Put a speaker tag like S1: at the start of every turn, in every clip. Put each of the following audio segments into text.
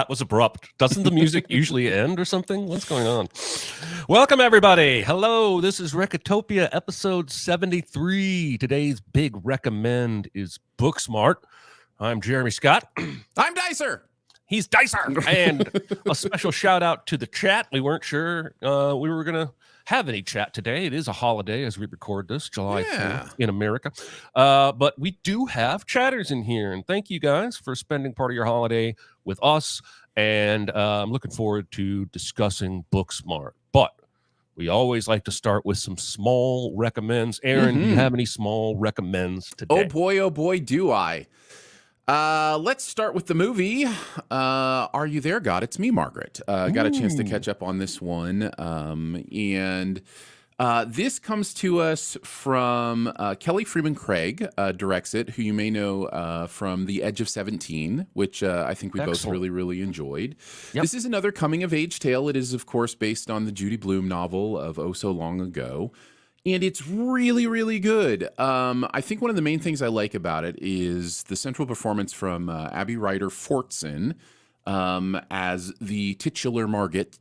S1: That was abrupt. Doesn't the music usually end or something? What's going on? Welcome, everybody. Hello, this is Recotopia, episode 73. Today's big recommend is Booksmart. I'm Jeremy Scott.
S2: I'm Dicer.
S1: He's Dicer. And a special shout out to the chat. We weren't sure we were going to have any chat today. It is a holiday as we record this, July 4th in America. But we do have chatters in here. And thank you guys for spending part of your holiday with us. And I'm looking forward to discussing Booksmart. But we always like to start with some small recommends. Aaron, do you have any small recommends today?
S2: Oh boy, do I. Let's start with the movie. Are You There, God? It's me, Margaret. Got a chance to catch up on this one. And this comes to us from Kelly Freeman Craig, directs it, who you may know from The Edge of 17, which I think we both really enjoyed. Yep. This is another coming-of-age tale. It is, of course, based on the Judy Blume novel of Oh So Long Ago. And it's really good. I think one of the main things I like about it is the central performance from Abby Ryder Fortson as the titular Margaret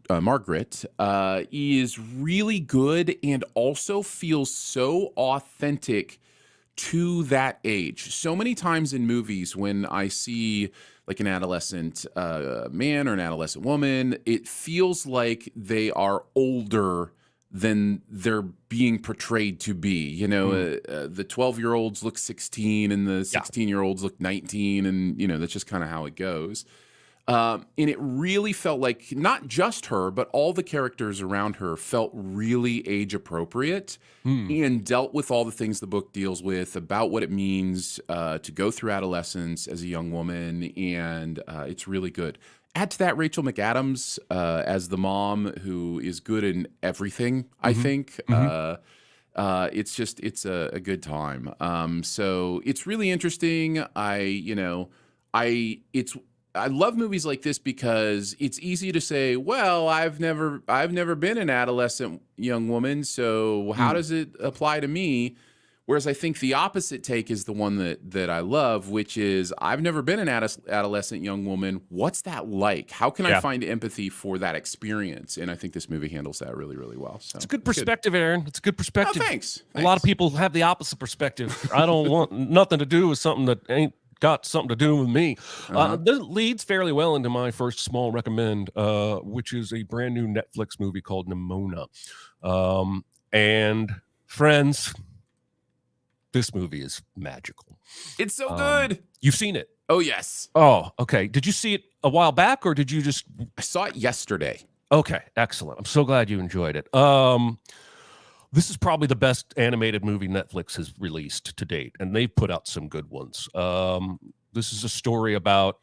S2: is really good and also feels so authentic to that age. So many times in movies when I see like an adolescent man or an adolescent woman, it feels like they are older than they're being portrayed to be. You know, the 12-year-olds look 16 and the 16-year-olds look 19, and, you know, that's just kind of how it goes. And it really felt like not just her, but all the characters around her felt really age appropriate and dealt with all the things the book deals with about what it means to go through adolescence as a young woman. And it's really good. Add to that Rachel McAdams as the mom, who is good in everything, I think. It's a good time. So it's really interesting. I love movies like this because it's easy to say, well, I've never been an adolescent young woman, so how does it apply to me? Whereas I think the opposite take is the one that I love, which is I've never been an adolescent young woman. What's that like? How can I find empathy for that experience? And I think this movie handles that really well. So
S1: it's a good perspective, Aaron. It's a good perspective.
S2: Oh, thanks.
S1: A lot of people have the opposite perspective. I don't want nothing to do with something that ain't got something to do with me. This leads fairly well into my first small recommend, which is a brand new Netflix movie called Nimona. And friends, this movie is magical.
S2: It's so good.
S1: You've seen it?
S2: Oh, yes.
S1: Oh, okay. Did you see it a while back, or did you just...
S2: I saw it yesterday.
S1: Okay, excellent. I'm so glad you enjoyed it. This is probably the best animated movie Netflix has released to date, and they've put out some good ones. This is a story about...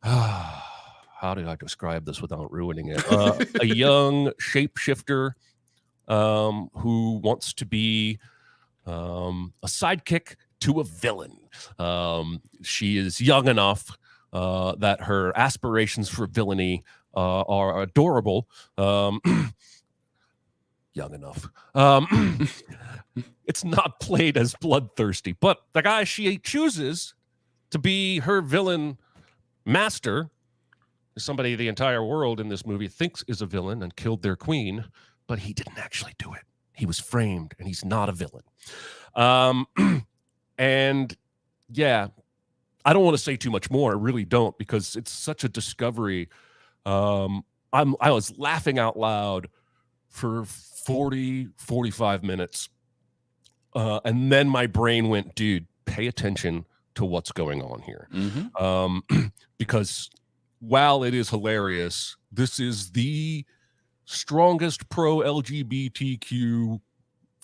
S1: how do I describe this without ruining it? A young shapeshifter who wants to be... a sidekick to a villain. She is young enough that her aspirations for villainy are adorable. Young enough. It's not played as bloodthirsty, but the guy she chooses to be her villain master is somebody the entire world in this movie thinks is a villain and killed their queen, but he didn't actually do it. He was framed, and he's not a villain. And yeah, I don't want to say too much more. I really don't, because it's such a discovery. I was laughing out loud for 45 minutes. And then my brain went, dude, pay attention to what's going on here. Because while it is hilarious, this is the strongest pro-LGBTQ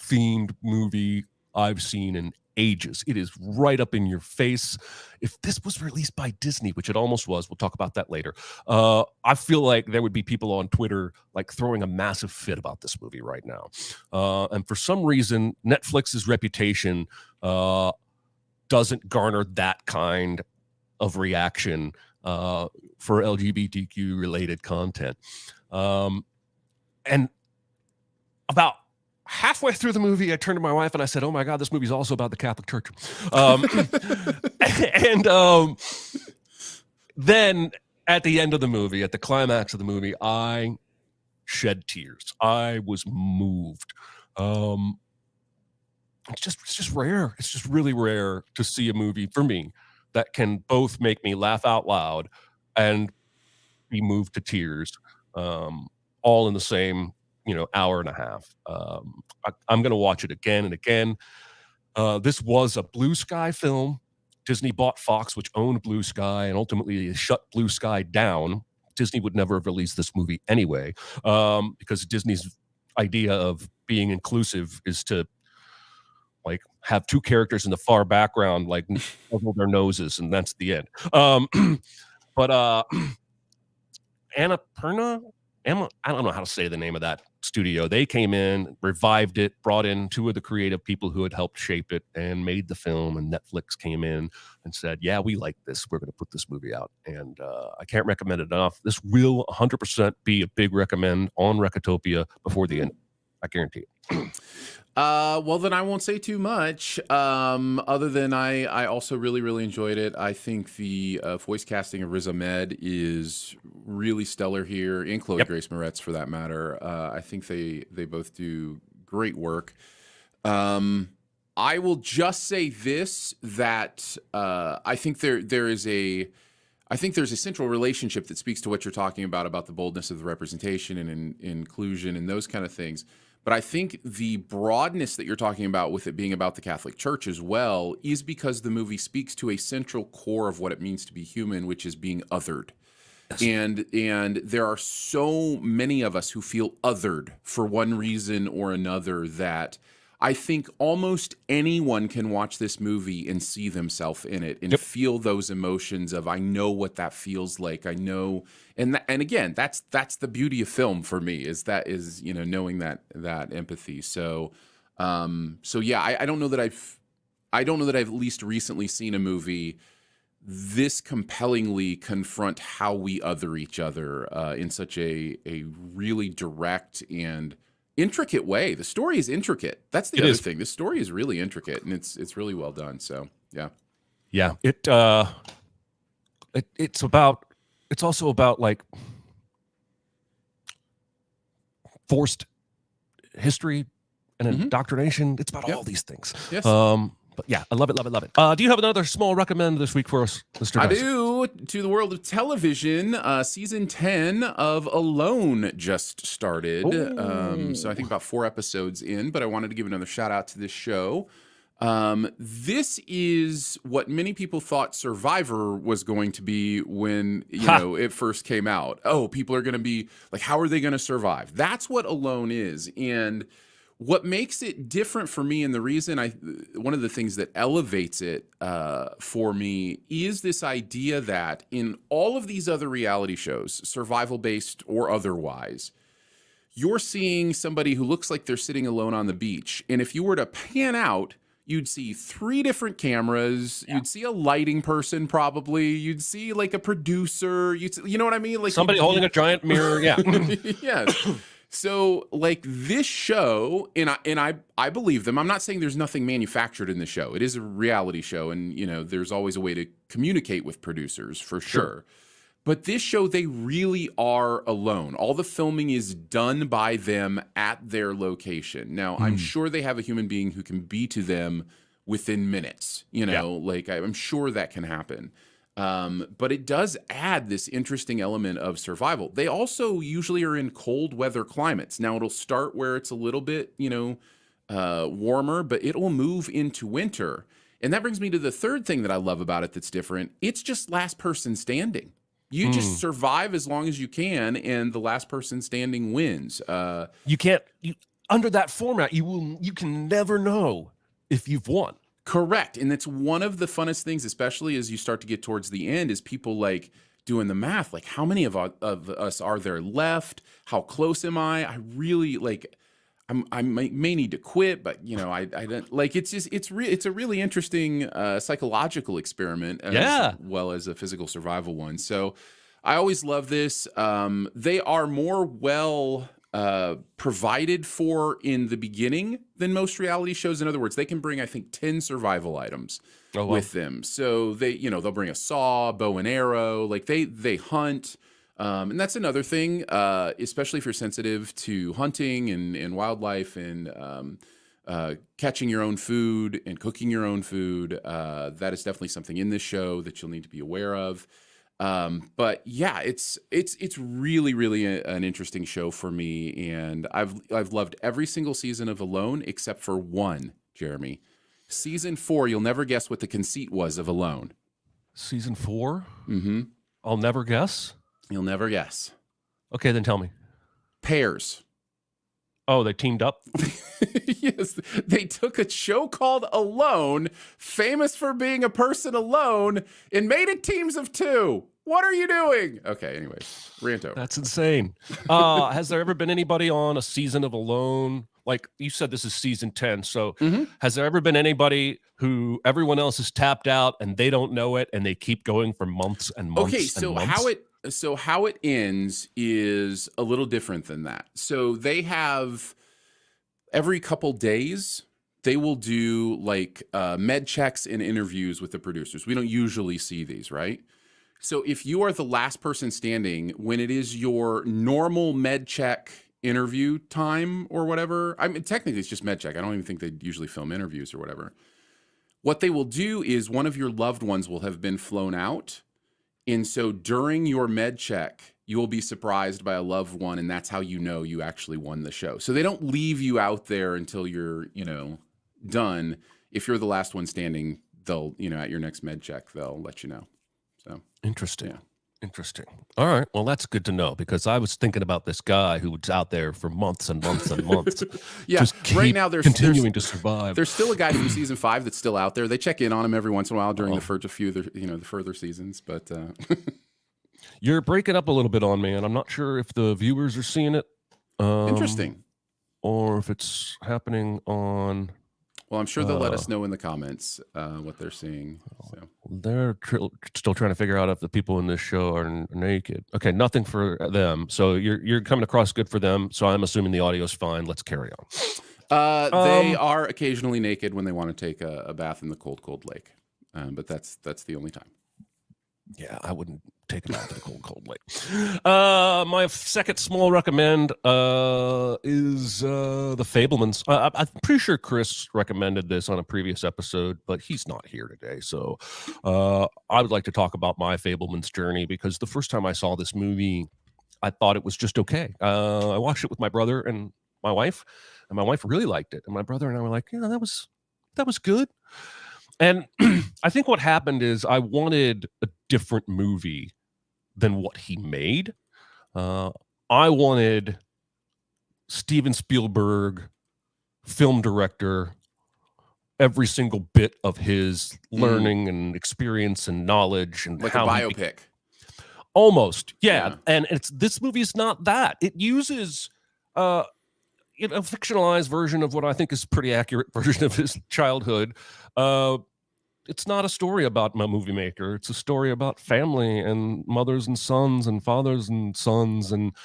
S1: themed movie I've seen in ages. It is right up in your face. If this was released by Disney, which it almost was, we'll talk about that later, I feel like there would be people on Twitter like throwing a massive fit about this movie right now. And for some reason, Netflix's reputation doesn't garner that kind of reaction for LGBTQ related content. And about halfway through the movie, I turned to my wife and I said, oh my God, this movie's also about the Catholic Church. Then at the end of the movie, at the climax of the movie, I shed tears. I was moved. It's just rare. It's just really rare to see a movie for me that can both make me laugh out loud and be moved to tears, all in the same, hour and a half. I'm going to watch it again and again. This was a Blue Sky film. Disney bought Fox, which owned Blue Sky, and ultimately shut Blue Sky down. Disney would never have released this movie anyway, because Disney's idea of being inclusive is to have two characters in the far background puzzle their noses, and that's the end. But Annapurna, I don't know how to say the name of that studio. They came in, revived it, brought in two of the creative people who had helped shape it and made the film, and Netflix came in and said, yeah, we like this. We're going to put this movie out. And I can't recommend it enough. This will 100% be a big recommend on Recotopia before the end. I guarantee it.
S2: Well, then I won't say too much, other than I also really, really enjoyed it. I think the voice casting of Riz Ahmed is really stellar here, and Chloe Grace Moretz for that matter. I think they both do great work. I will just say this, that I think there's a central relationship that speaks to what you're talking about the boldness of the representation and inclusion and those kind of things. But I think the broadness that you're talking about with it being about the Catholic Church as well is because the movie speaks to a central core of what it means to be human, which is being othered. Yes. And there are so many of us who feel othered for one reason or another that I think almost anyone can watch this movie and see themselves in it and feel those emotions of, I know what that feels like. I know. And again, that's the beauty of film for me, is knowing that empathy. So yeah, I don't know that I've at least recently seen a movie this compellingly confront how we other each other in such a really direct and intricate way. The story is intricate. That's the other thing. The story is really intricate, and it's really well done. So yeah. It's also about forced history and indoctrination. It's about all these things. Yes.
S1: But yeah, I love it. Do you have another small recommend this week for us, Mr.
S2: I do. To the world of television, season 10 of Alone just started. So I think about 4 episodes in, but I wanted to give another shout out to this show. This is what many people thought Survivor was going to be when it first came out. Oh, people are going to be like, how are they going to survive? That's what Alone is. And what makes it different for me, and the reason one of the things that elevates it for me, is this idea that in all of these other reality shows, survival-based or otherwise, you're seeing somebody who looks like they're sitting alone on the beach. And if you were to pan out, you'd see 3 different cameras. Yeah. You'd see a lighting person, probably. You'd see a producer. You know what I mean? Like
S1: somebody holding a giant mirror. Yeah.
S2: Yes. So this show, and I believe them. I'm not saying there's nothing manufactured in the show. It is a reality show, and there's always a way to communicate with producers for sure. But this show, they really are alone. All the filming is done by them at their location. Now, I'm sure they have a human being who can be to them within minutes. I'm sure that can happen. But it does add this interesting element of survival. They also usually are in cold weather climates. Now, it'll start where it's a little bit, warmer, but it will move into winter. And that brings me to the third thing that I love about it that's different. It's just last person standing. You just survive as long as you can, and the last person standing wins.
S1: Under that format, you can never know if you've won.
S2: Correct. And it's one of the funnest things, especially as you start to get towards the end, is people doing the math. How many of us are there left? How close am I? I really I may need to quit, but I don't it's a really interesting psychological experiment as well as a physical survival one. So I always love this. They are more well provided for in the beginning than most reality shows. In other words, they can bring, I think, 10 survival items with them. So they'll bring a saw, bow and arrow, like they hunt. And that's another thing, especially if you're sensitive to hunting and wildlife and catching your own food and cooking your own food. That is definitely something in this show that you'll need to be aware of. But yeah, it's really, really an interesting show for me. And I've loved every single season of Alone except for one, Jeremy. Season 4, you'll never guess what the conceit was of Alone.
S1: Season 4?
S2: Mm-hmm.
S1: I'll never guess?
S2: You'll never guess.
S1: Okay, then tell me.
S2: Pairs.
S1: Oh, they teamed up?
S2: Yes, they took a show called Alone, famous for being a person alone, and made it teams of 2. What are you doing? Okay, anyways, rant over.
S1: That's insane. Has there ever been anybody on a season of Alone? Like you said, this is season 10. So has there ever been anybody who everyone else is tapped out and they don't know it and they keep going for months and months?
S2: Okay, so how it ends is a little different than that. So they have every couple days they will do like med checks and interviews with the producers. We don't usually see these, right? So if you are the last person standing when it is your normal med check interview time or whatever, I mean, technically it's just med check. I don't even think they usually film interviews or whatever. What they will do is one of your loved ones will have been flown out. And so during your med check, you will be surprised by a loved one. And that's how you know you actually won the show. So they don't leave you out there until you're, done. If you're the last one standing, they'll, at your next med check, they'll let you know. So
S1: interesting.
S2: Yeah.
S1: Interesting. All right. Well, that's good to know because I was thinking about this guy who was out there for months and months and months.
S2: Yeah.
S1: Just
S2: Right now, there's
S1: continuing to survive.
S2: There's still a guy from season 5 that's still out there. They check in on him every once in a while during the further seasons. But
S1: you're breaking up a little bit on me, and I'm not sure if the viewers are seeing it.
S2: Interesting.
S1: Or if it's happening on.
S2: Well, I'm sure they'll let us know in the comments what they're seeing. So.
S1: They're still trying to figure out if the people in this show are naked. Okay, nothing for them. So you're coming across good for them. So I'm assuming the audio's fine. Let's carry on.
S2: They are occasionally naked when they want to take a bath in the cold lake, but that's the only time.
S1: Yeah, I wouldn't take a bath in the cold lake. My second small recommend is The Fabelmans. I'm pretty sure Chris recommended this on a previous episode, but he's not here today. So I would like to talk about my Fabelmans journey because the first time I saw this movie, I thought it was just okay. I watched it with my brother and my wife, and my wife really liked it. And my brother and I were like, that was good. And I think what happened is I wanted a different movie than what he made. I wanted Steven Spielberg, film director, every single bit of his learning and experience and knowledge and
S2: like
S1: how
S2: a biopic.
S1: Almost, yeah. And this movie is not that. It uses a fictionalized version of what I think is a pretty accurate version of his childhood. It's not a story about my movie maker. It's a story about family and mothers and sons and fathers and sons. And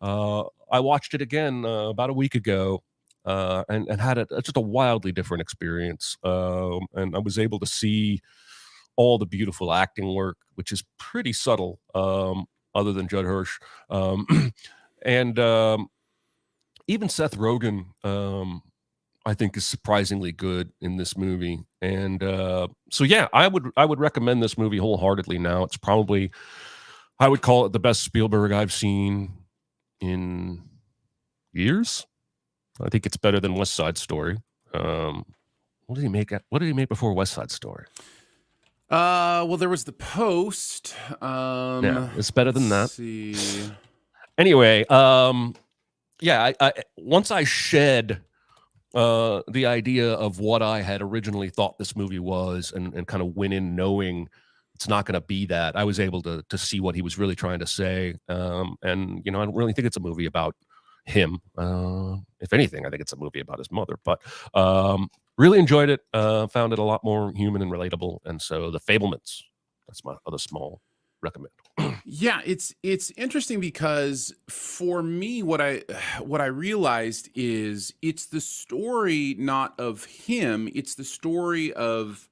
S1: I watched it again about a week ago and had just a wildly different experience. And I was able to see all the beautiful acting work, which is pretty subtle, other than Judd Hirsch. And even Seth Rogen, I think is surprisingly good in this movie. And so, yeah, I would recommend this movie wholeheartedly now. It's probably, I would call it the best Spielberg I've seen in years. I think it's better than West Side Story. What did he make? What did he make before West Side Story?
S2: Well, there was The Post.
S1: Yeah, it's better than that.
S2: See.
S1: Anyway, yeah, I once I shed the idea of what I had originally thought this movie was and kind of went in knowing it's not going to be that, I was able to see what he was really trying to say. And, I don't really think it's a movie about him. If anything, I think it's a movie about his mother. But really enjoyed it. Found it a lot more human and relatable. And so The Fabelmans, that's my other small recommend.
S2: Yeah, it's interesting because for me, what I realized is it's the story not of him, it's the story of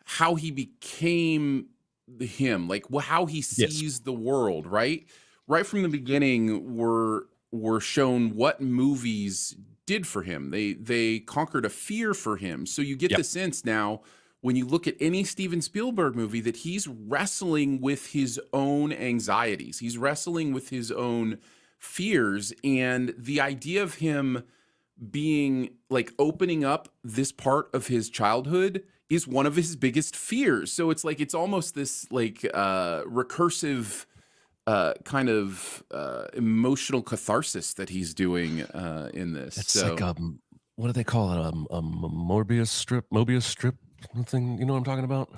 S2: how he became the him, like how he
S1: Yes.
S2: sees the world, right? Right from the beginning, we're shown what movies did for him. They conquered a fear for him. So you get
S1: Yep.
S2: the sense now when you look at any Steven Spielberg movie that he's wrestling with his own anxieties. He's wrestling with his own fears, and the idea of him being like opening up this part of his childhood is one of his biggest fears. So it's like it's almost this like recursive kind of emotional catharsis that he's doing in this.
S1: It's
S2: So
S1: like what do they call it? Mobius strip thing. You know what I'm talking about?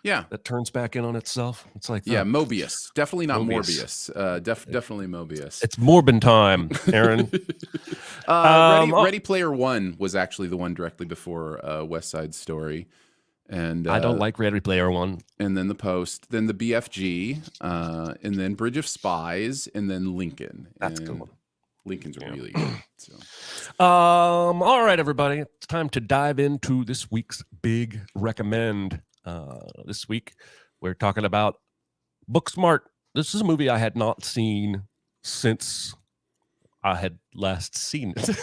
S2: yeah.
S1: That turns back in on itself. It's like
S2: Yeah,
S1: that.
S2: Mobius. Definitely not
S1: Mobius.
S2: Morbius. Definitely Mobius.
S1: It's Morbin time, Aaron.
S2: Ready Player One was actually the one directly before West Side Story. And
S1: I don't like Ready Player One.
S2: And then The Post, then the BFG, and then Bridge of Spies, and then Lincoln.
S1: That's a good one.
S2: Lincoln's really good. So.
S1: All right, everybody. It's time to dive into this week's big recommend. This week, we're talking about Booksmart. This is a movie I had not seen since I had last seen it.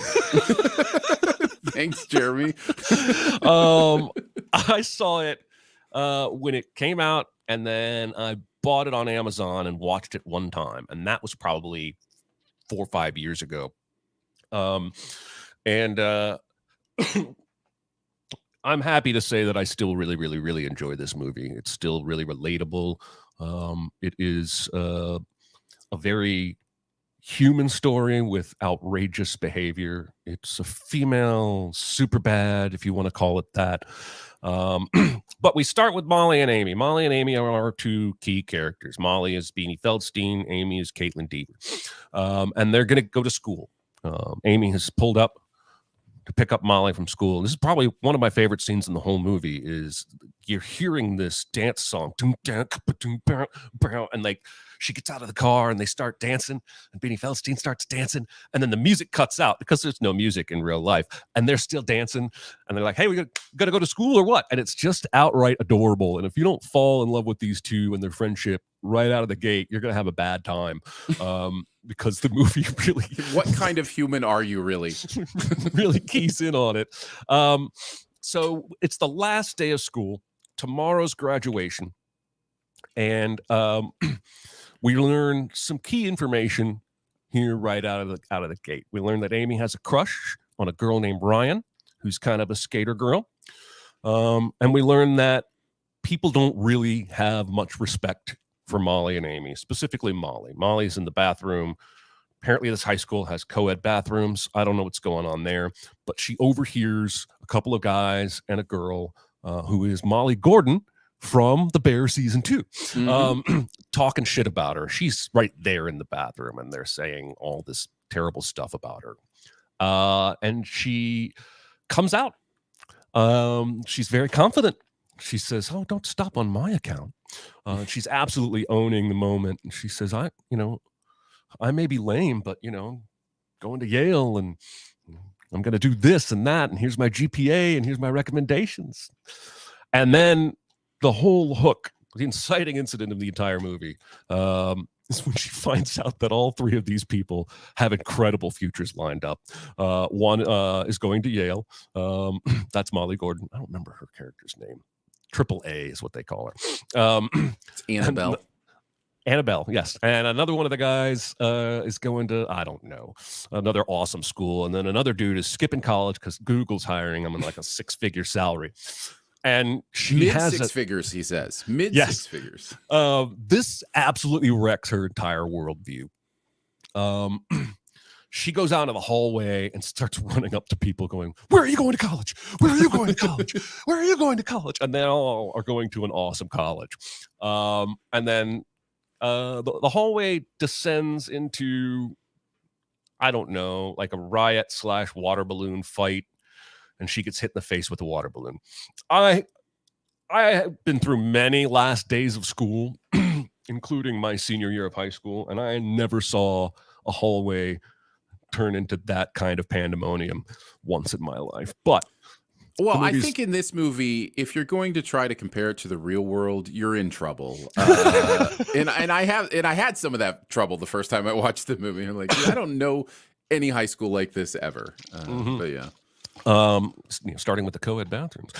S2: Thanks, Jeremy.
S1: I saw it when it came out, and then I bought it on Amazon and watched it one time, and that was probably 4 or 5 years ago. And I'm happy to say that I still really, really, really enjoy this movie. It's still really relatable. It is a very human story with outrageous behavior. It's a female Superbad, if you want to call it that. But we start with Molly and Amy. Molly and Amy are our two key characters. Molly is Beanie Feldstein. Amy is Caitlin Deaver. And they're going to go to school. Amy has pulled up to pick up Molly from school. This is probably one of my favorite scenes in the whole movie is you're hearing this dance song. And like she gets out of the car and they start dancing and Beanie Feldstein starts dancing. And then the music cuts out because there's no music in real life. And they're still dancing. And they're like, hey, we got to go to school or what? And it's just outright adorable. And if you don't fall in love with these two and their friendship right out of the gate, you're going to have a bad time. Because the movie really...
S2: What kind of human are you, really?
S1: really keys in on it. So it's the last day of school. Tomorrow's graduation. And we learn some key information here right out of the gate. We learn that Amy has a crush on a girl named Ryan, who's kind of a skater girl. And we learn that people don't really have much respect for Molly and Amy, specifically Molly. Molly's in the bathroom. Apparently this high school has co-ed bathrooms. I don't know what's going on there, but she overhears a couple of guys and a girl who is Molly Gordon from The Bear season 2, talking shit about her. She's right there in the bathroom and they're saying all this terrible stuff about her. And she comes out. She's very confident. She says, oh, don't stop on my account. She's absolutely owning the moment. And she says, I may be lame, but, going to Yale and I'm going to do this and that. And here's my GPA and here's my recommendations. And then the whole hook, the inciting incident of the entire movie, is when she finds out that all three of these people have incredible futures lined up. One is going to Yale. That's Molly Gordon. I don't remember her character's name. Triple A is what they call her.
S2: It's Annabelle.
S1: Annabelle, yes. And another one of the guys is going to, I don't know, another awesome school. And then another dude is skipping college because Google's hiring him in like a 6-figure salary. And she has
S2: six figures, he says. Six figures.
S1: This absolutely wrecks her entire worldview. She goes out into the hallway and starts running up to people going, where are you going to college? Where are you going to college? Where are you going to college? And they all are going to an awesome college. And then the hallway descends into, I don't know, like a riot / water balloon fight. And she gets hit in the face with a water balloon. I have been through many last days of school. including my senior year of high school, and I never saw a hallway turn into that kind of pandemonium once in my life. But
S2: Well,
S1: the
S2: I
S1: movie's
S2: think in this movie, if you're going to try to compare it to the real world, you're in trouble. And I had some of that trouble the first time I watched the movie. I'm like, "Dude, I don't know any high school like this ever."
S1: Mhm.
S2: But yeah,
S1: starting with the co-ed bathrooms.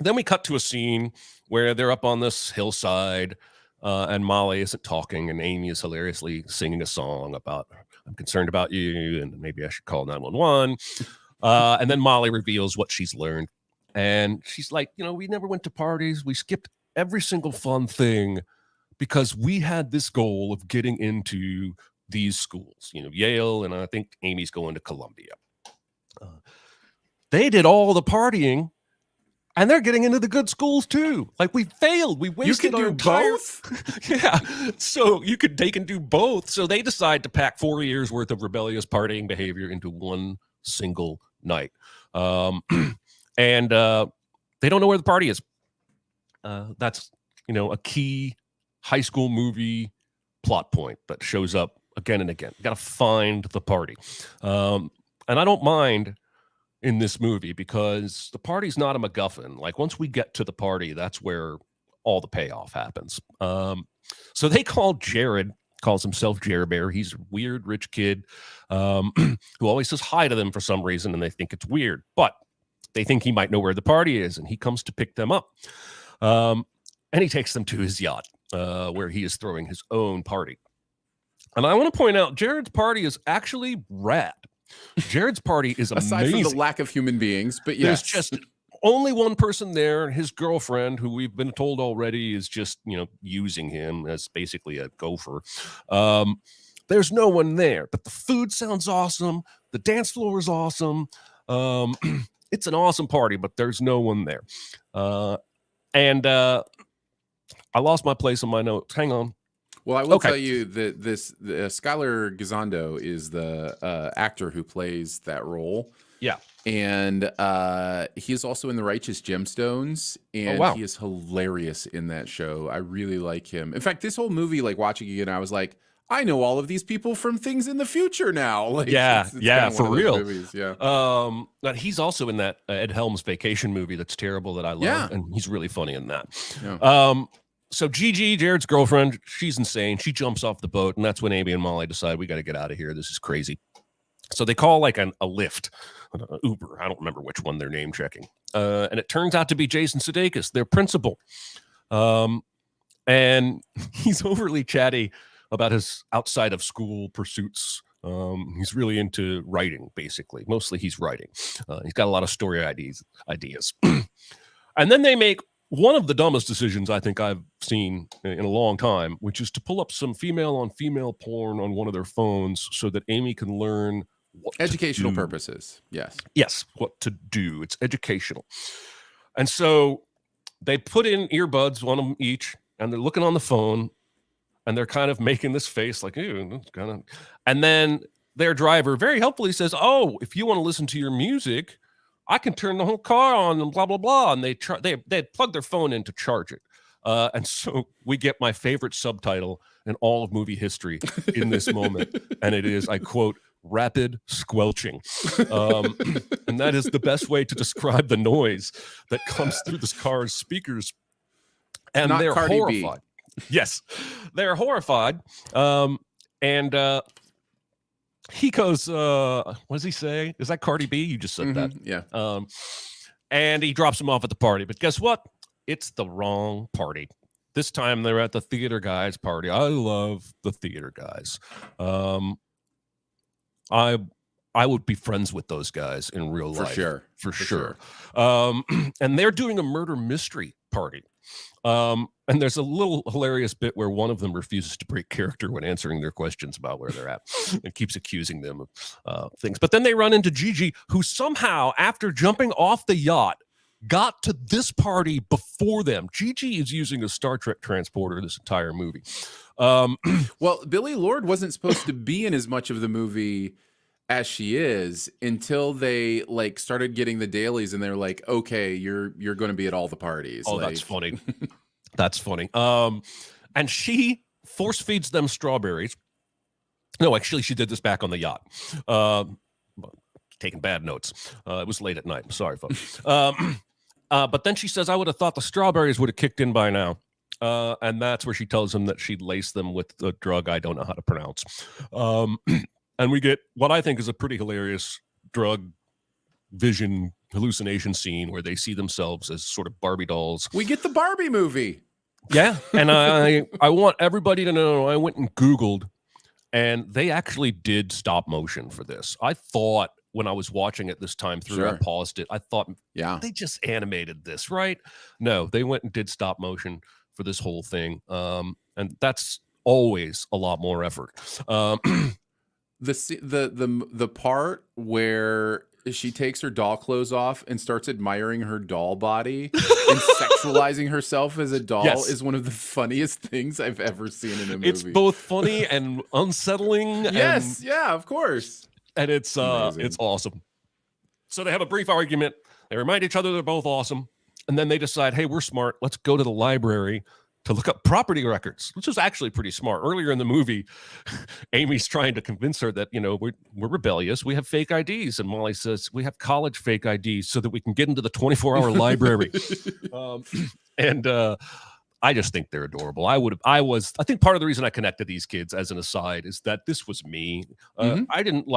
S1: Then we cut to a scene where they're up on this hillside, and Molly isn't talking, and Amy is hilariously singing a song about "I'm concerned about you," and maybe I should call 911. And then Molly reveals what she's learned, and she's like, "We never went to parties. We skipped every single fun thing because we had this goal of getting into these schools, Yale, and I think Amy's going to Columbia. Uh, they did all the partying." And they're getting into the good schools too. Like we failed. We
S2: you
S1: wasted
S2: can
S1: our
S2: do
S1: entire
S2: both.
S1: yeah. So they can do both. So they decide to pack 4 years worth of rebellious partying behavior into one single night. Um, and they don't know where the party is. That's a key high school movie plot point that shows up again and again. You got to find the party. And I don't mind in this movie because the party's not a MacGuffin. Like once we get to the party, that's where all the payoff happens. So they call Jared, calls himself Jared Bear. He's a weird rich kid who always says hi to them for some reason, and they think it's weird, but they think he might know where the party is, and he comes to pick them up. And he takes them to his yacht where he is throwing his own party. And I want to point out Jared's party is actually rad. Jared's party is amazing.
S2: Aside from the lack of human beings, but
S1: There's
S2: yes.
S1: just only one person there, his girlfriend, who we've been told already is just, using him as basically a gopher. There's no one there, but the food sounds awesome. The dance floor is awesome. It's an awesome party, but there's no one there. And I lost my place on my notes. Hang on.
S2: Well, I will tell you that Skylar Gisondo is the actor who plays that role.
S1: Yeah.
S2: And he is also in The Righteous Gemstones, and he is hilarious in that show. I really like him. In fact, this whole movie, like watching it, I was like, I know all of these people from things in the future now. Like, it's
S1: for real.
S2: Movies. Yeah.
S1: But he's also in that Ed Helms Vacation movie that's terrible that I love, and he's really funny in that. Yeah. So Gigi, Jared's girlfriend, she's insane. She jumps off the boat, and that's when Amy and Molly decide we got to get out of here. This is crazy. So they call like a Lyft, Uber. I don't remember which one they're name checking. And it turns out to be Jason Sudeikis, their principal. And he's overly chatty about his outside of school pursuits. He's really into writing, basically. Mostly he's writing. He's got a lot of story ideas. And then they make one of the dumbest decisions I think I've seen in a long time, which is to pull up some female on female porn on one of their phones so that Amy can learn what
S2: educational purposes. Yes,
S1: what to do. It's educational. And so they put in earbuds, one of them each, and they're looking on the phone, and they're kind of making this face like, ew, that's kind of. And then their driver very helpfully says, "Oh, if you want to listen to your music, I can turn the whole car on," and blah, blah, blah. And they plug their phone in to charge it. And so we get my favorite subtitle in all of movie history in this moment. And it is, I quote, "rapid squelching." And that is the best way to describe the noise that comes through this car's speakers. And
S2: not
S1: they're
S2: Cardi
S1: horrified.
S2: B.
S1: Yes, they're horrified. He goes, what does he say? Is that Cardi B? You just said that.
S2: Yeah.
S1: And he drops him off at the party. But guess what? It's the wrong party. This time they're at the Theater Guys party. I love the Theater Guys. I would be friends with those guys in real life. For sure. And they're doing a murder mystery party. And there's a little hilarious bit where one of them refuses to break character when answering their questions about where they're at and keeps accusing them of things. But then they run into Gigi, who somehow, after jumping off the yacht, got to this party before them. Gigi is using a Star Trek transporter this entire movie.
S2: Well, Billie Lourd wasn't supposed to be in as much of the movie as she is until they like started getting the dailies, and they're like, "Okay, you're going to be at all the parties."
S1: Oh,
S2: like...
S1: that's funny. That's funny. And she force feeds them strawberries. No, actually, she did this back on the yacht. Taking bad notes. It was late at night. I'm sorry, folks. But then she says, I would have thought the strawberries would have kicked in by now. And that's where she tells him that she'd laced them with the drug I don't know how to pronounce. And we get what I think is a pretty hilarious drug vision hallucination scene where they see themselves as sort of Barbie dolls.
S2: We get the Barbie movie.
S1: Yeah. And I want everybody to know I went and Googled, and they actually did stop motion for this. I thought when I was watching it this time through, I paused it. I thought, they just animated this, right? No, they went and did stop motion for this whole thing. And that's always a lot more effort.
S2: The part where she takes her doll clothes off and starts admiring her doll body and sexualizing herself as a doll is one of the funniest things I've ever seen in a movie.
S1: It's both funny and unsettling.
S2: Yes, yeah, of course.
S1: And it's awesome. So they have a brief argument. They remind each other they're both awesome. And then they decide, hey, we're smart. Let's go to the library to look up property records, which is actually pretty smart. Earlier in the movie, Amy's trying to convince her that, we're rebellious. We have fake IDs. And Molly says, we have college fake IDs so that we can get into the 24-hour library. I just think they're adorable. I think part of the reason I connected these kids, as an aside, is that this was me. I didn't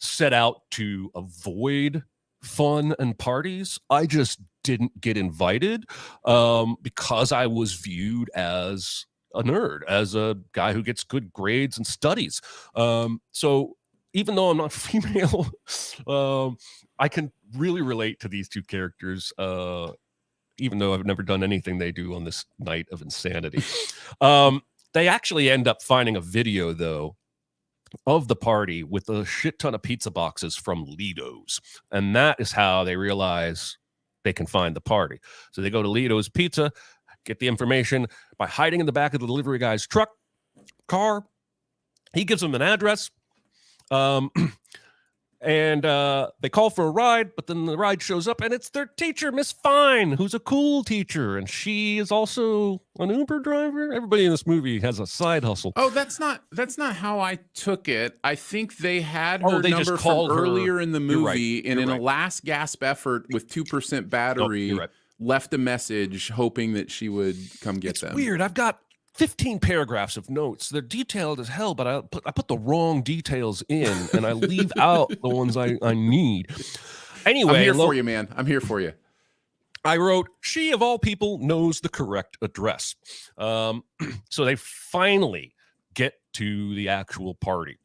S1: set out to avoid fun and parties. I just didn't get invited because I was viewed as a nerd, as a guy who gets good grades and studies. So even though I'm not female, I can really relate to these two characters, even though I've never done anything they do on this night of insanity. They actually end up finding a video, though, of the party with a shit ton of pizza boxes from Lido's. And that is how they realize they can find the party. So they go to Lido's Pizza, get the information by hiding in the back of the delivery guy's car. He gives them an address. And they call for a ride, but then the ride shows up, and it's their teacher, Miss Fine, who's a cool teacher, and she is also an Uber driver. Everybody in this movie has a side hustle.
S2: Oh, that's not how I took it. I think they had her number from earlier in the movie, and in a last gasp effort with 2% battery, left a message hoping that she would come get them.
S1: It's weird. I've got 15 paragraphs of notes. They're detailed as hell, but I put the wrong details in, and I leave out the ones I need. Anyway,
S2: I'm here for you, man. I'm here for you.
S1: I wrote, she of all people knows the correct address. So they finally get to the actual party.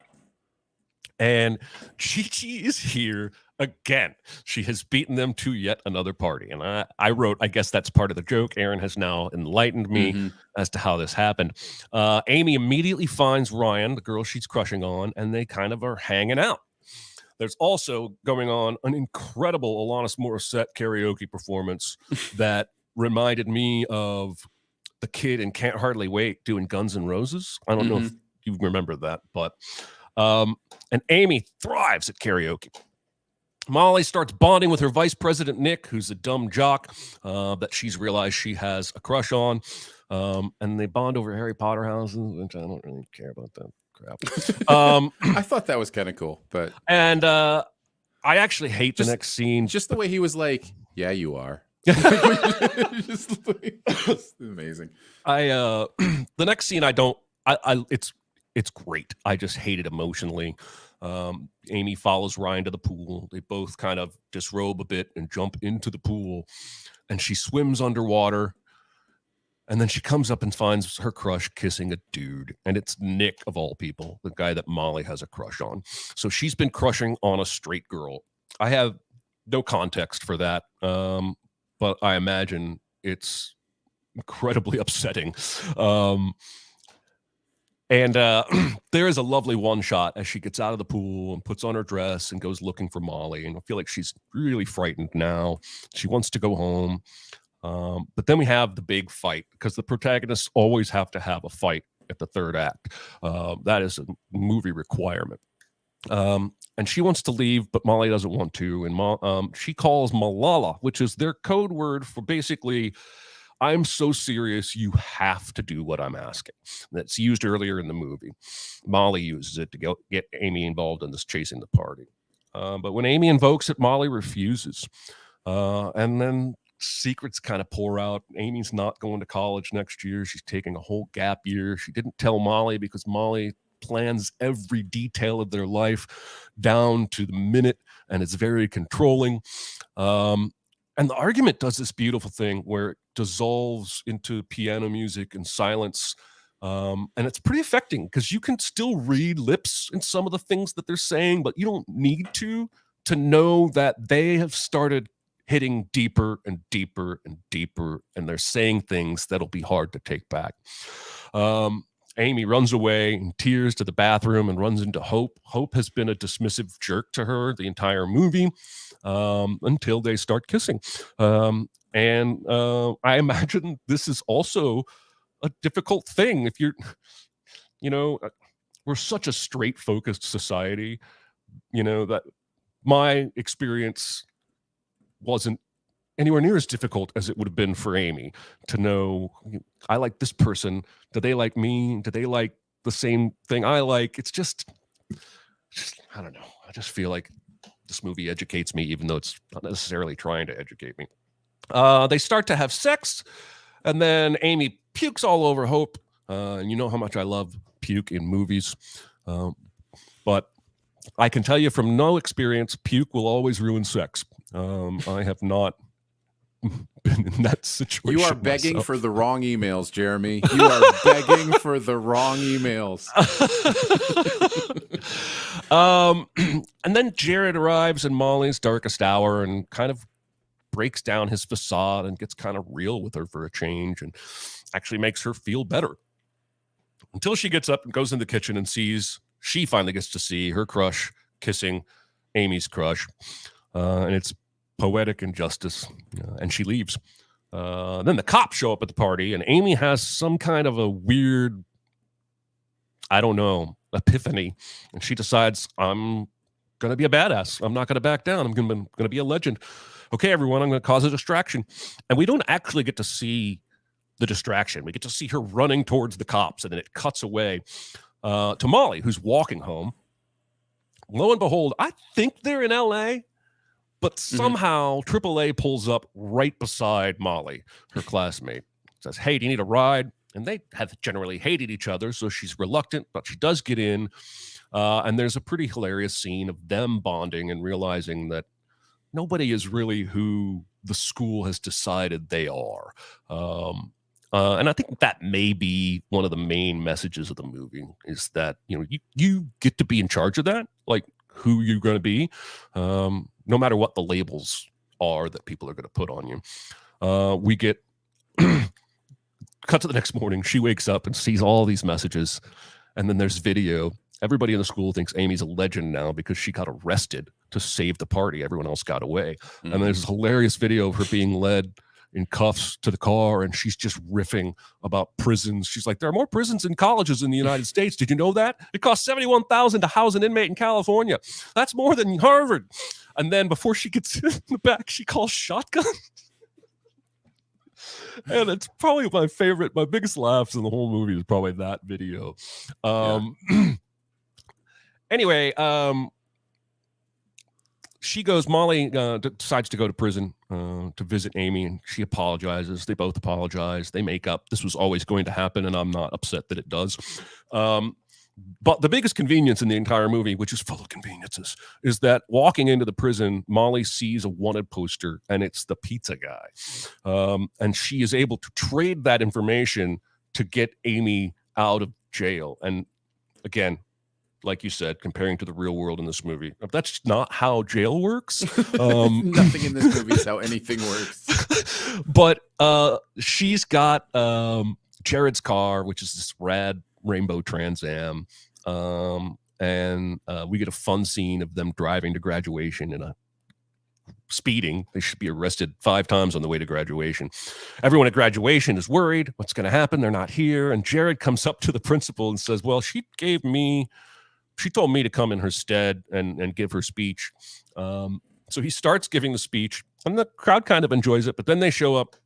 S1: And Chi-Chi is here again. She has beaten them to yet another party. And I wrote, I guess that's part of the joke. Aaron has now enlightened me as to how this happened. Amy immediately finds Ryan, the girl she's crushing on, and they kind of are hanging out. There's also going on an incredible Alanis Morissette karaoke performance that reminded me of the kid in Can't Hardly Wait doing Guns N' Roses. I don't know if you remember that, but and Amy thrives at karaoke. Molly starts bonding with her vice president, Nick, who's a dumb jock that she's realized she has a crush on. And they bond over Harry Potter houses, which I don't really care about that crap.
S2: I thought that was kind of cool.
S1: And I actually hate the next scene.
S2: Just the way he was like, yeah, you are. Just amazing.
S1: The next scene, it's great. I just hate it emotionally. Amy follows Ryan to the pool. They both kind of disrobe a bit and jump into the pool, and she swims underwater. And then she comes up and finds her crush kissing a dude, and it's Nick of all people, the guy that Molly has a crush on. So she's been crushing on a straight girl. I have no context for that, but I imagine it's incredibly upsetting. And there is a lovely one shot as she gets out of the pool and puts on her dress and goes looking for Molly. And I feel like she's really frightened now. She wants to go home. But then we have the big fight, because the protagonists always have to have a fight at the third act. That is a movie requirement. And she wants to leave, but Molly doesn't want to. And she calls Malala, which is their code word for basically, I'm so serious, you have to do what I'm asking. That's used earlier in the movie. Molly uses it to get Amy involved in this chasing the party. But when Amy invokes it, Molly refuses. And then secrets kind of pour out. Amy's not going to college next year. She's taking a whole gap year. She didn't tell Molly because Molly plans every detail of their life down to the minute, and it's very controlling. And the argument does this beautiful thing where it dissolves into piano music and silence. And it's pretty affecting because you can still read lips in some of the things that they're saying, but you don't need to know that they have started hitting deeper and deeper and deeper, and they're saying things that'll be hard to take back. Amy runs away in tears to the bathroom and runs into Hope. Hope has been a dismissive jerk to her the entire movie until they start kissing. And I imagine this is also a difficult thing if you're, we're such a straight focused society, that my experience wasn't anywhere near as difficult as it would have been for Amy to know, I like this person. Do they like me? Do they like the same thing I like? It's just I don't know. I just feel like this movie educates me, even though it's not necessarily trying to educate me. They start to have sex, and then Amy pukes all over Hope. And you know how much I love puke in movies. But I can tell you from no experience, puke will always ruin sex. I have not been in that situation.
S2: You are begging
S1: myself.
S2: for the wrong emails, Jeremy. You are begging for the wrong emails.
S1: And then Jared arrives in Molly's darkest hour and kind of breaks down his facade and gets kind of real with her for a change and actually makes her feel better. Until she gets up and goes in the kitchen and she finally gets to see her crush kissing Amy's crush. And it's poetic injustice, and she leaves. Then the cops show up at the party, and Amy has some kind of a weird, I don't know, epiphany, and she decides, I'm going to be a badass. I'm not going to back down. I'm going to be a legend. Okay, everyone, I'm going to cause a distraction. And we don't actually get to see the distraction. We get to see her running towards the cops, and then it cuts away to Molly, who's walking home. Lo and behold, I think they're in L.A., but somehow AAA pulls up right beside Molly, her classmate. Says, hey, do you need a ride? And they have generally hated each other, so she's reluctant, but she does get in. And there's a pretty hilarious scene of them bonding and realizing that nobody is really who the school has decided they are. And I think that may be one of the main messages of the movie is that, you get to be in charge of that, like who you're going to be. No matter what the labels are that people are going to put on you. We get cut to the next morning. She wakes up and sees all these messages. And then there's video. Everybody in the school thinks Amy's a legend now because she got arrested to save the party. Everyone else got away. And there's this hilarious video of her being led in cuffs to the car, and she's just riffing about prisons. She's like, there are more prisons than colleges in the United States. Did you know that? It costs $71,000 to house an inmate in California. That's more than Harvard. And then before she gets in the back, she calls shotgun. And it's probably my biggest laughs in the whole movie is probably that video. Anyway, Molly decides to go to prison to visit Amy, and she apologizes. They both apologize. They make up. This was always going to happen, and I'm not upset that it does. But the biggest convenience in the entire movie, which is full of conveniences, is that walking into the prison, Molly sees a wanted poster, and it's the pizza guy. And she is able to trade that information to get Amy out of jail. And again, like you said, comparing to the real world in this movie, that's not how jail works.
S2: Nothing in this movie is how anything works.
S1: But she's got Jared's car, which is this rad rainbow Trans Am. And we get a fun scene of them driving to graduation in a speeding. They should be arrested 5 times on the way to graduation. Everyone at graduation is worried. What's going to happen? They're not here. And Jared comes up to the principal and says, well, she told me to come in her stead and give her speech. So he starts giving the speech, and the crowd kind of enjoys it, but then they show up.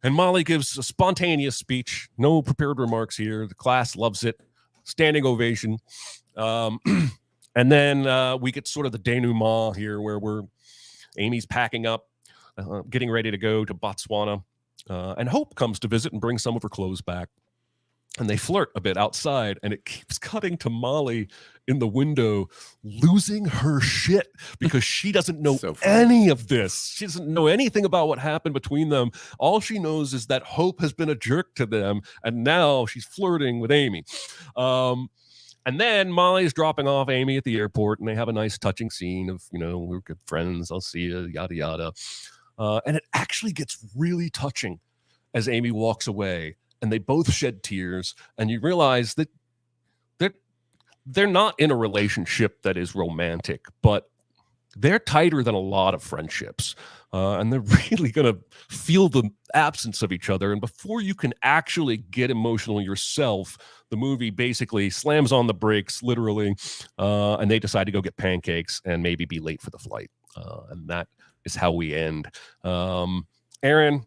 S1: And Molly gives a spontaneous speech, no prepared remarks here. The class loves it, standing ovation. Um, and then we get sort of the denouement here, where Amy's packing up, getting ready to go to Botswana, and Hope comes to visit and brings some of her clothes back. And they flirt a bit outside, and it keeps cutting to Molly in the window losing her shit because she doesn't know any of this. She doesn't know anything about what happened between them. All she knows is that Hope has been a jerk to them, and now she's flirting with Amy. And then Molly's dropping off Amy at the airport, and they have a nice touching scene of, we're good friends, I'll see you, yada, yada. And it actually gets really touching as Amy walks away. And they both shed tears, and you realize that they're not in a relationship that is romantic, but they're tighter than a lot of friendships, and they're really going to feel the absence of each other. And before you can actually get emotional yourself, the movie basically slams on the brakes, literally, and they decide to go get pancakes and maybe be late for the flight. And that is how we end. Aaron,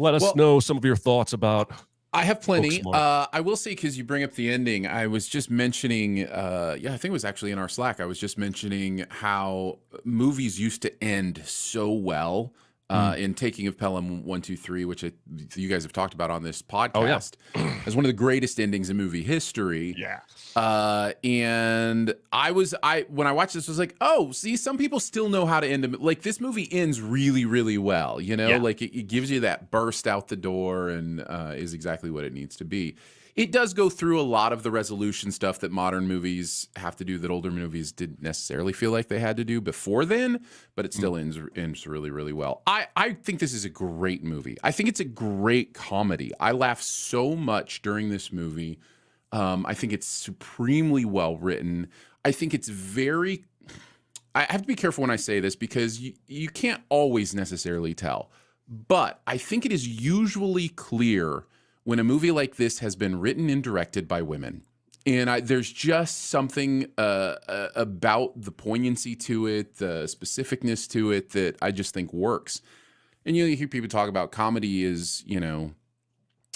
S1: let us know some of your thoughts about.
S2: I have plenty. I will say, because you bring up the ending, I was just mentioning, I think it was actually in our Slack. I was just mentioning how movies used to end so well. In Taking of Pelham 1, 2, 3, which you guys have talked about on this podcast, as one of the greatest endings in movie history.
S1: Yeah.
S2: And when I watched this, I was like, oh, see, some people still know how to end them. Like, this movie ends really, really well. Like it gives you that burst out the door and is exactly what it needs to be. It does go through a lot of the resolution stuff that modern movies have to do that older movies didn't necessarily feel like they had to do before then, but it still ends really, really well. I think this is a great movie. I think it's a great comedy. I laugh so much during this movie. I think it's supremely well written. I think it's I have to be careful when I say this because you can't always necessarily tell, but I think it is usually clear when a movie like this has been written and directed by women. And there's just something about the poignancy to it, the specificness to it that I just think works. And you hear people talk about comedy is,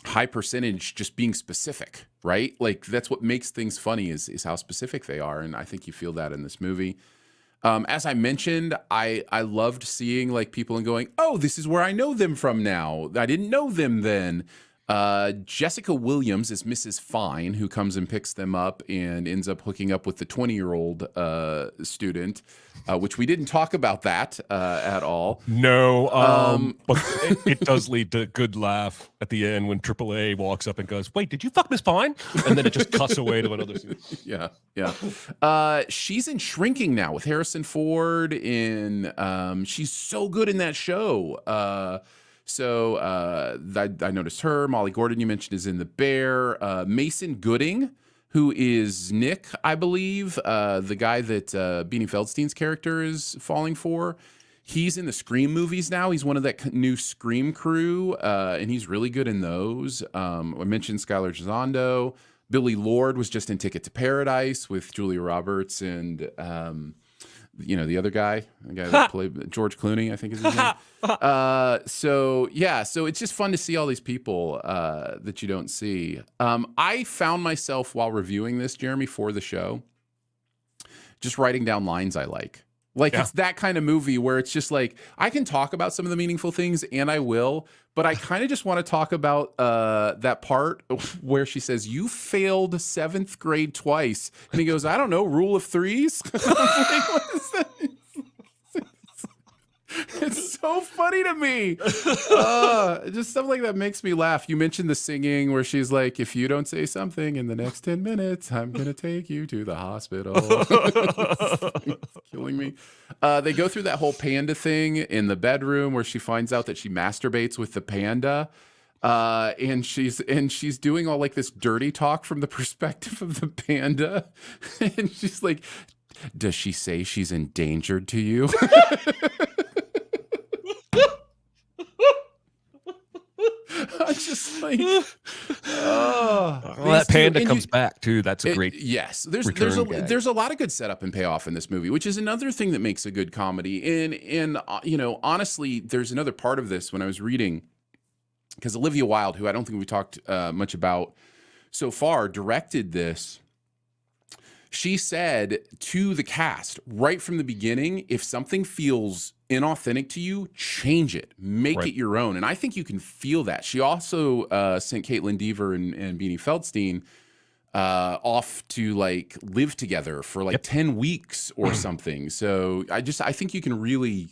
S2: high percentage just being specific, right? Like that's what makes things funny is how specific they are. And I think you feel that in this movie. As I mentioned, I loved seeing like people and going, oh, this is where I know them from now. I didn't know them then. Jessica Williams is Mrs. Fine, who comes and picks them up and ends up hooking up with the 20-year-old student, which we didn't talk about that at all.
S1: No, but it does lead to a good laugh at the end when AAA walks up and goes, wait, did you fuck Miss Fine? And then it just cuts away to another scene.
S2: Yeah. She's in Shrinking now with Harrison Ford, and she's so good in that show. So I noticed her. Molly Gordon, you mentioned, is in The Bear. Mason Gooding, who is Nick, I believe, the guy that Beanie Feldstein's character is falling for. He's in the Scream movies now. He's one of that new Scream crew, and he's really good in those. I mentioned Skylar Gisondo. Billy Lord was just in Ticket to Paradise with Julia Roberts and the other guy, the guy that played George Clooney, I think is his name. So it's just fun to see all these people that you don't see. I found myself while reviewing this, Jeremy, for the show, just writing down lines I like. It's that kind of movie where it's just like, I can talk about some of the meaningful things, and I will, but I kind of just want to talk about that part where she says, you failed 7th grade twice. And he goes, I don't know, rule of threes? I'm like, what is that? It's so funny to me. Just stuff like that makes me laugh. You mentioned the singing where she's like, if you don't say something in the next 10 minutes, I'm going to take you to the hospital. It's killing me. They go through that whole panda thing in the bedroom where she finds out that she masturbates with the panda. And she's doing all like this dirty talk from the perspective of the panda. And she's like, does she say she's endangered to you? I'm just like,
S1: that panda comes back too. That's a great.
S2: Yes, there's a lot of good setup and payoff in this movie, which is another thing that makes a good comedy. And honestly, there's another part of this when I was reading. because Olivia Wilde, who I don't think we talked much about so far, directed this. She said to the cast right from the beginning, if something feels inauthentic to you, change it, make it your own. And I think you can feel that. She also sent Caitlin Dever and Beanie Feldstein off to like live together for like 10 weeks or something. So I think you can really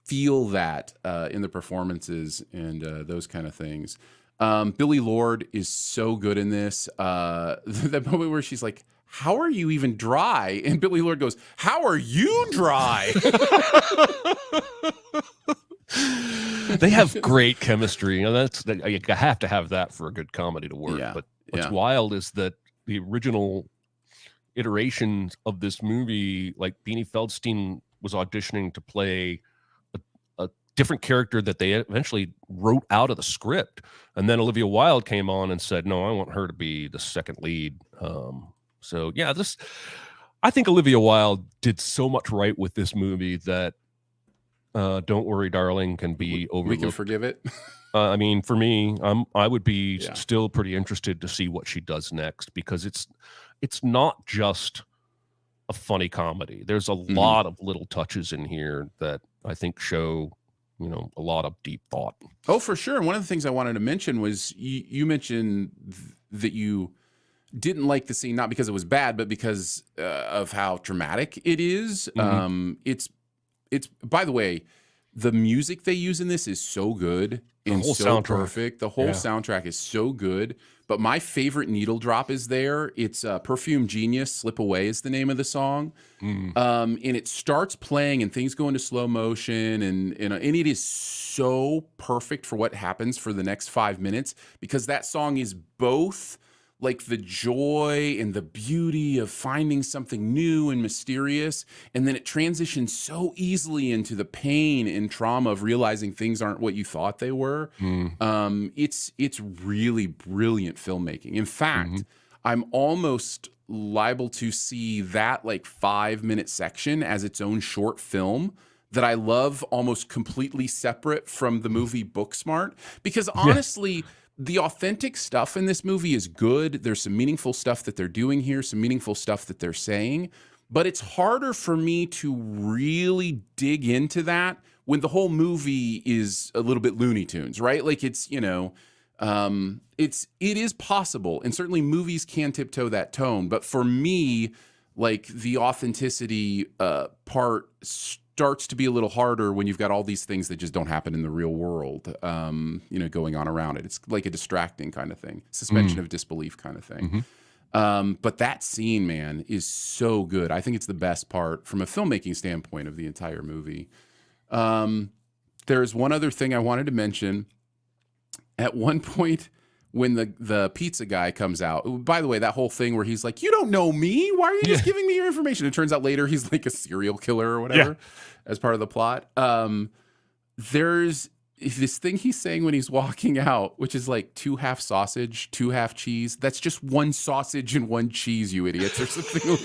S2: feel that in the performances and those kind of things. Billie Lourd is so good in this. That moment where she's like, how are you even dry? And Billie Lourd goes, how are you dry?
S1: They have great chemistry. You know, you have to have that for a good comedy to work.
S2: Yeah,
S1: But what's wild is that the original iterations of this movie, like Beanie Feldstein was auditioning to play a different character that they eventually wrote out of the script. And then Olivia Wilde came on and said, no, I want her to be the second lead. So yeah, I think Olivia Wilde did so much right with this movie that Don't Worry, Darling can be overlooked.
S2: We can forgive it.
S1: I mean, for me, I would be still pretty interested to see what she does next, because it's not just a funny comedy. There's a lot of little touches in here that I think show, you know, a lot of deep thought.
S2: Oh, for sure. And one of the things I wanted to mention was you mentioned that you didn't like the scene, not because it was bad, but because of how dramatic it is. It's by the way, the music they use in this is so good and so perfect. The whole soundtrack is so good. But my favorite needle drop is there. It's Perfume Genius, Slip Away is the name of the song. And it starts playing and things go into slow motion. And it is so perfect for what happens for the next 5 minutes, because that song is both like the joy and the beauty of finding something new and mysterious. And then it transitions so easily into the pain and trauma of realizing things aren't what you thought they were. It's really brilliant filmmaking. In fact, I'm almost liable to see that like 5-minute section as its own short film that I love, almost completely separate from the movie Booksmart. Because honestly, the authentic stuff in this movie is good. There's some meaningful stuff that they're doing here, some meaningful stuff that they're saying. But it's harder for me to really dig into that when the whole movie is a little bit Looney Tunes, right? Like it's, you know, it is possible. And certainly movies can tiptoe that tone. But for me, like the authenticity part starts to be a little harder when you've got all these things that just don't happen in the real world, you know, going on around it. It's like a distracting kind of thing, suspension of disbelief kind of thing. But that scene, man, is so good. I think it's the best part from a filmmaking standpoint of the entire movie. There's one other thing I wanted to mention. At one point, when the pizza guy comes out, by the way, that whole thing where he's like, you don't know me. Why are you just giving me your information? It turns out later he's like a serial killer or whatever as part of the plot. There's this thing he's saying when he's walking out, which is like 2 half sausage, 2 half cheese. That's just 1 sausage and 1 cheese, you idiots, or something like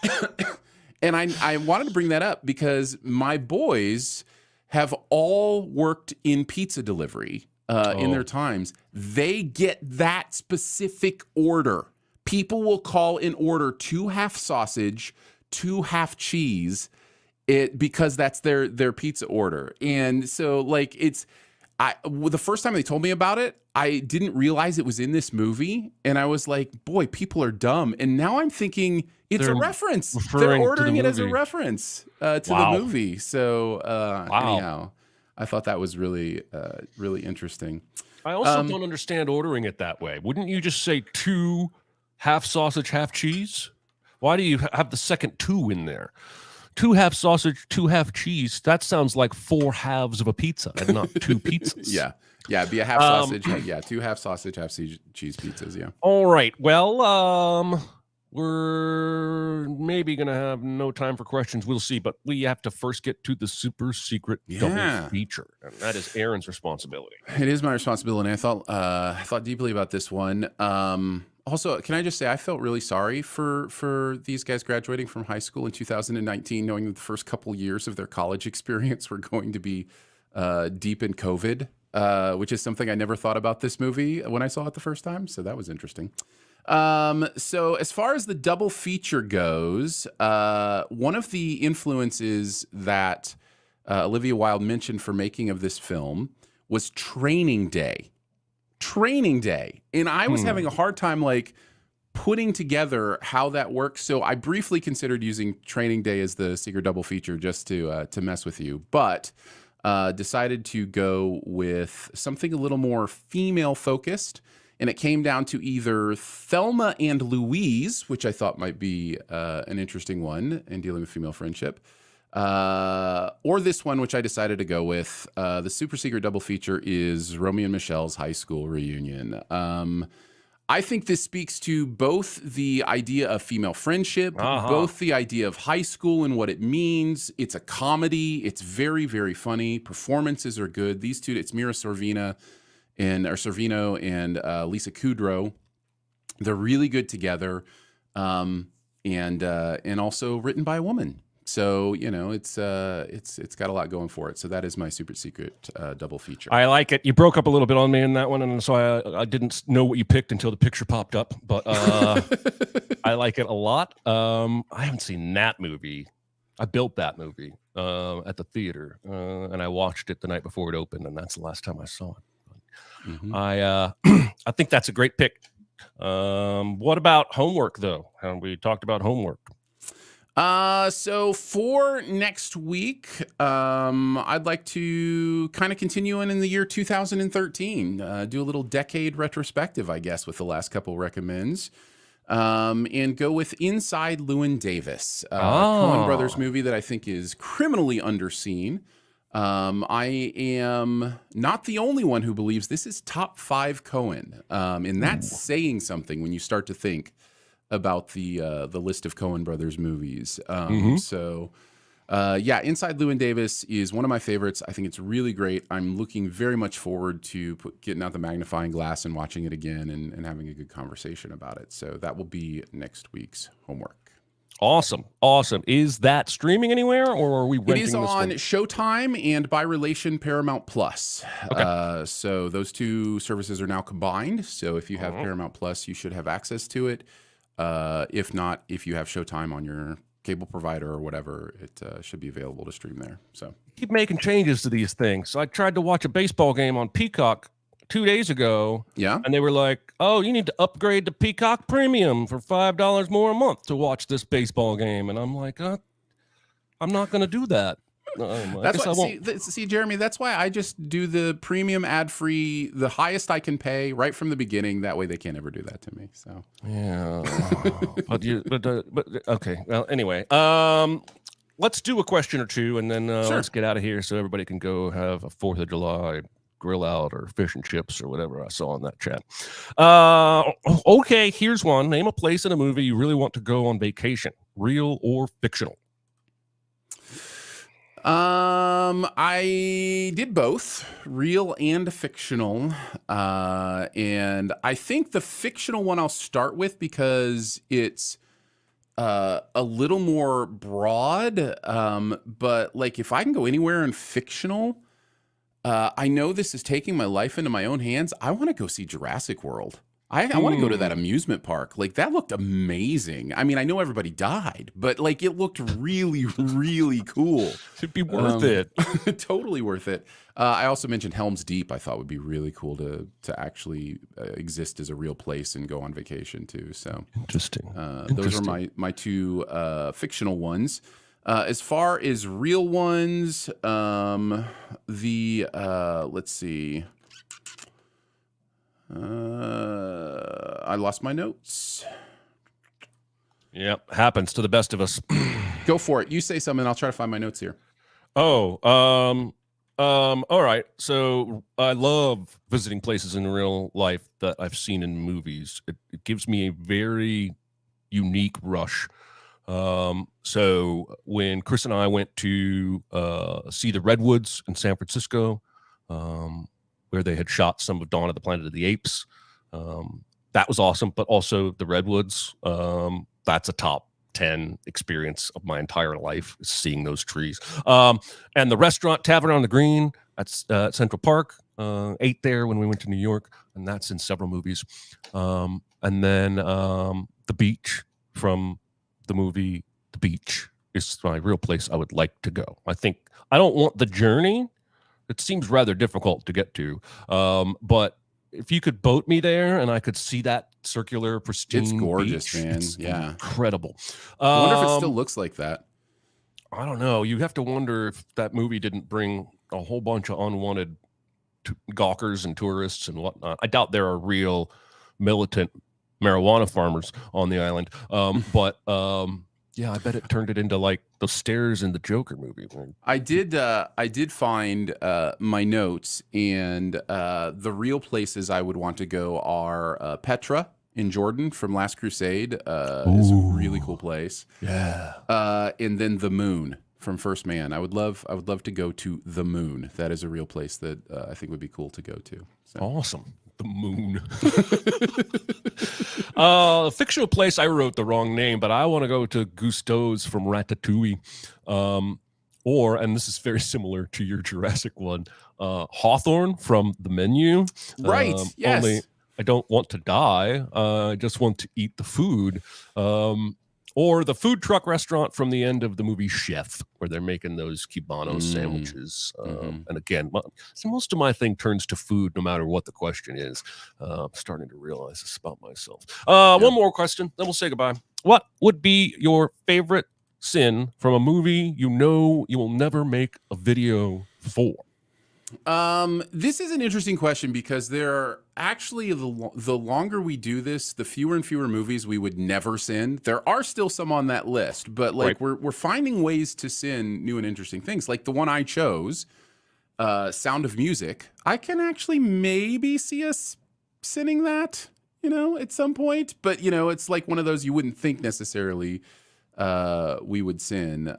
S2: that. And I wanted to bring that up because my boys have all worked in pizza delivery in their times. They get that specific order. People will call in order 2 half sausage, 2 half cheese, because that's their pizza order. And so like the first time they told me about it, I didn't realize it was in this movie. And I was like, boy, people are dumb. And now I'm thinking it's a reference. They're ordering it as a reference to the movie. So anyhow, I thought that was really, really interesting.
S1: I also don't understand ordering it that way. Wouldn't you just say 2 half sausage, half cheese? Why do you have the second 2 in there? 2 half sausage, 2 half cheese. That sounds like 4 halves of a pizza and not 2 pizzas.
S2: Yeah, it'd be a half sausage. 2 half sausage, half cheese pizzas. Yeah.
S1: All right. Well, we're maybe going to have no time for questions. We'll see. But we have to first get to the super secret double feature. And that is Aaron's responsibility.
S2: It is my responsibility. I thought deeply about this one. Also, can I just say I felt really sorry for these guys graduating from high school in 2019, knowing that the first couple years of their college experience were going to be deep in COVID. which is something I never thought about this movie when I saw it the first time. So that was interesting. So as far as the double feature goes, one of the influences that Olivia Wilde mentioned for making of this film was Training Day. Training Day. And I was having a hard time like putting together how that works. So I briefly considered using Training Day as the secret double feature just to mess with you, but decided to go with something a little more female focused. And it came down to either Thelma and Louise, which I thought might be an interesting one in dealing with female friendship, or this one, which I decided to go with. The super secret double feature is Romeo and Michelle's high school reunion. I think this speaks to both the idea of female friendship, both the idea of high school and what it means. It's a comedy. It's very, very funny. Performances are good. These two, it's Mira Sorvino and Lisa Kudrow. They're really good together, and also written by a woman. So it's got a lot going for it. So that is my super secret double feature.
S1: I like it. You broke up a little bit on me in that one, and so I didn't know what you picked until the picture popped up. But I like it a lot. I haven't seen that movie. I built that movie at the theater, and I watched it the night before it opened, and that's the last time I saw it. I think that's a great pick. What about homework, though? We talked about homework.
S2: So for next week, I'd like to kind of continue in the year 2013, do a little decade retrospective, I guess, with the last couple recommends, and go with Inside Llewyn Davis, Coen Brothers movie that I think is criminally underseen. I am not the only one who believes this is top 5 Coen, and that's saying something when you start to think about the list of Coen Brothers movies. So, Inside Llewyn Davis is one of my favorites. I think it's really great. I'm looking very much forward to getting out the magnifying glass and watching it again and having a good conversation about it. So that will be next week's homework.
S1: Awesome. Is that streaming anywhere, or are we renting
S2: It is on Showtime and by relation Paramount Plus.
S1: Okay.
S2: So those two services are now combined. So if you have Paramount Plus, you should have access to it. If not, if you have Showtime on your cable provider or whatever, it should be available to stream there. So
S1: keep making changes to these things. So I tried to watch a baseball game on Peacock 2 days ago.
S2: Yeah.
S1: And they were like, "Oh, you need to upgrade to Peacock Premium for $5 more a month to watch this baseball game." And I'm like, I'm not going to do that.
S2: That's why, see, Jeremy, that's why I just do the premium ad-free, the highest I can pay right from the beginning. That way they can't ever do that to me. So
S1: yeah, but okay. Well, anyway, let's do a question or two, and then let's get out of here so everybody can go have a 4th of July grill out or fish and chips or whatever I saw in that chat. Okay, here's one. Name a place in a movie you really want to go on vacation, real or fictional.
S2: I did both, real and fictional. And I think the fictional one I'll start with because it's a little more broad. But like if I can go anywhere in fictional, I know this is taking my life into my own hands. I want to go see Jurassic World. I want to go to that amusement park. Like that looked amazing. I mean, I know everybody died, but like it looked really, really cool.
S1: It'd be worth it.
S2: Totally worth it. I also mentioned Helm's Deep. I thought would be really cool to actually exist as a real place and go on vacation too. So
S1: interesting.
S2: Those are my two fictional ones. As far as real ones, let's see. I lost my notes.
S1: Yep, happens to the best of us.
S2: Go for it. You say something. I'll try to find my notes here.
S1: All right. So I love visiting places in real life that I've seen in movies. It gives me a very unique rush. So when Chris and I went to see the Redwoods in San Francisco, where they had shot some of Dawn of the Planet of the Apes. That was awesome, but also the Redwoods, that's a top 10 experience of my entire life, seeing those trees. And the restaurant Tavern on the Green at Central Park, ate there when we went to New York, and that's in several movies. And then the beach from the movie The Beach is my real place I would like to go. I don't want the journey. It seems rather difficult to get to. But if you could boat me there and I could see that circular, pristine
S2: It's gorgeous,
S1: beach,
S2: man.
S1: it's
S2: Yeah.
S1: incredible.
S2: I wonder if it still looks like that.
S1: I don't know. You have to wonder if that movie didn't bring a whole bunch of unwanted gawkers and tourists and whatnot. I doubt there are real militant marijuana farmers on the island. But yeah, I bet it turned it into like the stairs in the Joker movie.
S2: I did find my notes, and the real places I would want to go are Petra in Jordan from Last Crusade. Is a really cool place.
S1: Yeah.
S2: And then the Moon from First Man. I would love to go to the Moon. That is a real place that I think would be cool to go to. So.
S1: Awesome. The Moon. Fictional place, I wrote the wrong name, but I want to go to Gusteau's from Ratatouille. And this is very similar to your Jurassic one, Hawthorne from The Menu.
S2: Right, yes.
S1: Only I don't want to die. I just want to eat the food. Or the food truck restaurant from the end of the movie Chef, where they're making those Cubano sandwiches. And again, most of my thing turns to food no matter what the question is. I'm starting to realize this about myself. One more question, then we'll say goodbye. What would be your favorite sin from a movie you know you will never make a video for?
S2: This is an interesting question because there are actually the longer we do this, the fewer and fewer movies we would never sin. There are still some on that list, but like we're finding ways to sin new and interesting things. Like the one I chose, Sound of Music. I can actually maybe see us sinning that, at some point. But it's like one of those you wouldn't think necessarily we would sin.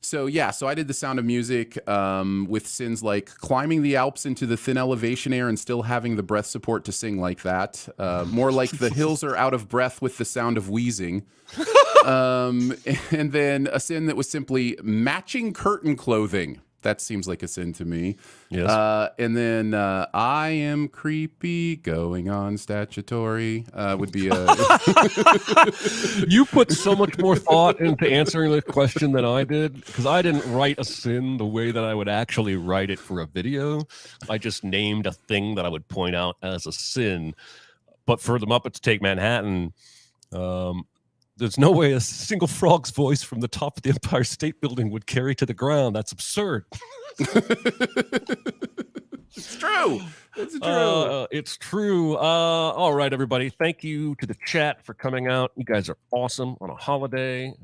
S2: So I did The Sound of Music with sins like climbing the Alps into the thin elevation air and still having the breath support to sing like that. More like the hills are out of breath with the sound of wheezing. And then a sin that was simply matching curtain clothing. That seems like a sin to me.
S1: Yes.
S2: And then I am creepy going on statutory would be a...
S1: You put so much more thought into answering the question than I did, because I didn't write a sin the way that I would actually write it for a video. I just named a thing that I would point out as a sin. But for the Muppets Take Manhattan, there's no way a single frog's voice from the top of the Empire State Building would carry to the ground. That's absurd.
S2: It's true. It's true.
S1: It's true. All right, everybody. Thank you to the chat for coming out. You guys are awesome on a holiday,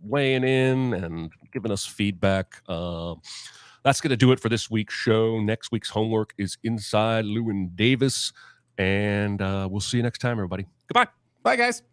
S1: weighing in and giving us feedback. That's going to do it for this week's show. Next week's homework is Inside Llewyn Davis. And we'll see you next time, everybody. Goodbye.
S2: Bye, guys.